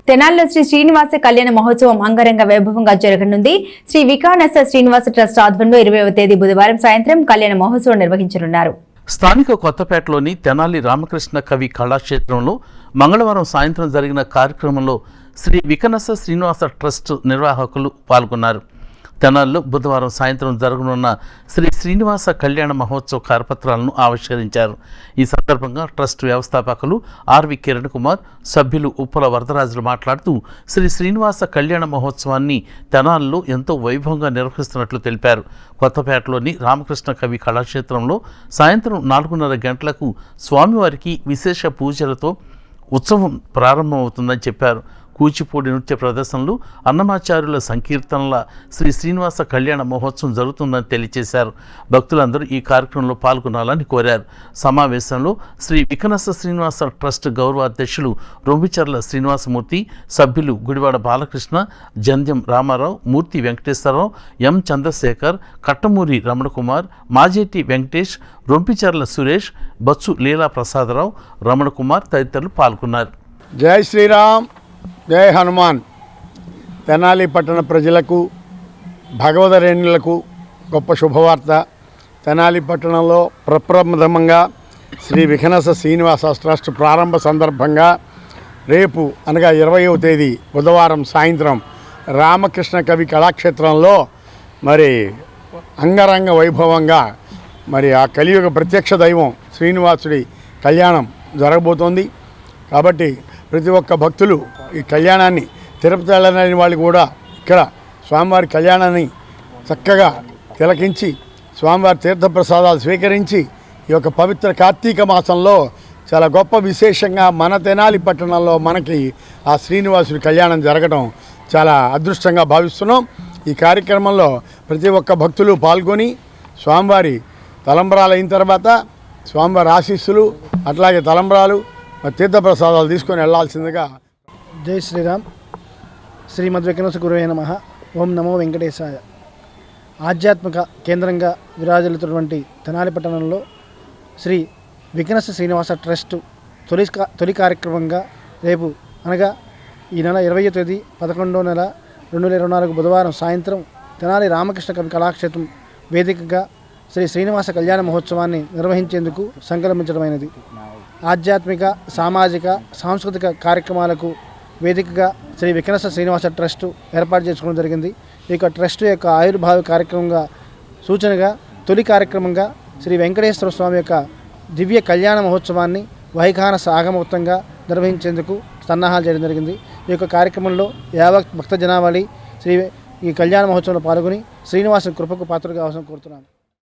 తెనాలిలో శ్రీ శ్రీనివాస కళ్యాణ మహోత్సవం అంగరంగ వైభవంగా జరగనుంది. శ్రీ వికానస శ్రీనివాస ట్రస్ట్ ఆధ్వర్యంలో 20వ తేదీ బుధవారం సాయంత్రం కళ్యాణ మహోత్సవం నిర్వహించనున్నారు. స్థానిక కొత్తపేటలోని తెనాలి రామకృష్ణ కవి కళాక్షేత్రంలో మంగళవారం సాయంత్రం జరిగిన కార్యక్రమంలో శ్రీ వికనస శ్రీనివాస ట్రస్ట్ నిర్వాహకులు పాల్గొన్నారు. తెనాలిలో బుధవారం సాయంత్రం జరగనున్న శ్రీ శ్రీనివాస కళ్యాణ మహోత్సవ కరపత్రాలను ఆవిష్కరించారు. ఈ సందర్భంగా ట్రస్ట్ వ్యవస్థాపకులు ఆర్వి కిరణ్ కుమార్, సభ్యులు ఉప్పల వరదరాజులు మాట్లాడుతూ శ్రీ శ్రీనివాస కళ్యాణ మహోత్సవాన్ని తెనాలిలో ఎంతో వైభవంగా నిర్వహిస్తున్నట్లు తెలిపారు. కొత్తపేటలోని రామకృష్ణ కవి కళాక్షేత్రంలో సాయంత్రం 4:30 గంటలకు స్వామివారికి విశేష పూజలతో ఉత్సవం ప్రారంభమవుతుందని చెప్పారు. కూచిపూడి నృత్య ప్రదర్శనలు, అన్నమాచార్యుల సంకీర్తనల శ్రీ శ్రీనివాస కళ్యాణ మహోత్సవం జరుగుతుందని తెలియజేశారు. భక్తులందరూ ఈ కార్యక్రమంలో పాల్గొనాలని కోరారు. సమావేశంలో శ్రీ వికనస శ్రీనివాస ట్రస్ట్ గౌరవ అధ్యక్షులు రొంబిచర్ల శ్రీనివాసమూర్తి, సభ్యులు గుడివాడ బాలకృష్ణ, జంధ్యం రామారావు, మూర్తి వెంకటేశ్వరరావు, ఎం చంద్రశేఖర్, కట్టమూరి రమణకుమార్, మాజేటి వెంకటేష్, రొంపిచర్ల సురేష్, బచ్చు లీలా ప్రసాదరావు, రమణకుమార్ తదితరులు పాల్గొన్నారు. జై శ్రీరామ్, జై హనుమాన్. తెనాలి పట్టణ ప్రజలకు, భగవదరేణులకు గొప్ప శుభవార్త. తెనాలి పట్టణంలో ప్రప్రథమంగా శ్రీ వికనస శ్రీనివాస ట్రస్ట్ ప్రారంభ సందర్భంగా రేపు అనగా 20వ తేదీ బుధవారం సాయంత్రం రామకృష్ణ కవి కళాక్షేత్రంలో మరి అంగరంగ వైభవంగా మరి ఆ కలియుగ ప్రత్యక్ష దైవం శ్రీనివాసుడి కళ్యాణం జరగబోతోంది. కాబట్టి ప్రతి ఒక్క భక్తులు ఈ కళ్యాణాన్ని, తిరుపతి వెళ్ళని వాళ్ళు కూడా ఇక్కడ స్వామివారి కళ్యాణాన్ని చక్కగా తిలకించి స్వామివారి తీర్థప్రసాదాలు స్వీకరించి ఈ యొక్క పవిత్ర కార్తీక మాసంలో చాలా గొప్ప విశేషంగా మన తెనాలి పట్టణంలో మనకి ఆ శ్రీనివాసుడి కళ్యాణం జరగడం చాలా అదృష్టంగా భావిస్తున్నాం. ఈ కార్యక్రమంలో ప్రతి ఒక్క భక్తులు పాల్గొని స్వామివారి తలంబ్రాలు అయిన తర్వాత స్వామివారి ఆశీస్సులు, అట్లాగే తలంబ్రాలు, తీర్థప్రసాదాలు తీసుకొని వెళ్లాల్సిందిగా. జై శ్రీరామ్. శ్రీమద్ వికనస గురువే నమః. ఓం నమో వెంకటేశాయ. ఆధ్యాత్మిక కేంద్రంగా విరాజిల్లుతున్నటువంటి తెనాలి పట్టణంలో శ్రీ వికనస శ్రీనివాస ట్రస్ట్ తొలి కార్యక్రమంగా రేపు అనగా ఈ నెల 20వ తేదీ 11వ నెల 2024 బుధవారం సాయంత్రం తెనాలి రామకృష్ణ కవి కళాక్షేత్రం వేదికగా శ్రీ శ్రీనివాస కళ్యాణ మహోత్సవాన్ని నిర్వహించేందుకు సంకల్పించడమైనది. ఆధ్యాత్మిక, సామాజిక, సాంస్కృతిక కార్యక్రమాలకు వేదికగా శ్రీ వికనస శ్రీనివాస ట్రస్ట్ ఏర్పాటు చేసుకోవడం జరిగింది. ఈ యొక్క ట్రస్ట్ యొక్క ఆయుర్భావ కార్యక్రమంగా సూచనగా తొలి కార్యక్రమంగా శ్రీ వెంకటేశ్వర స్వామి యొక్క దివ్య కళ్యాణ మహోత్సవాన్ని వైఖానస ఆగమోక్తంగా నిర్వహించేందుకు సన్నాహాలు చేయడం జరిగింది. ఈ యొక్క కార్యక్రమంలో యావత్ భక్త జనావళి ఈ కళ్యాణ మహోత్సవంలో పాల్గొని శ్రీనివాసుని కృపకు పాత్రగా అవసరం కోరుతున్నాను.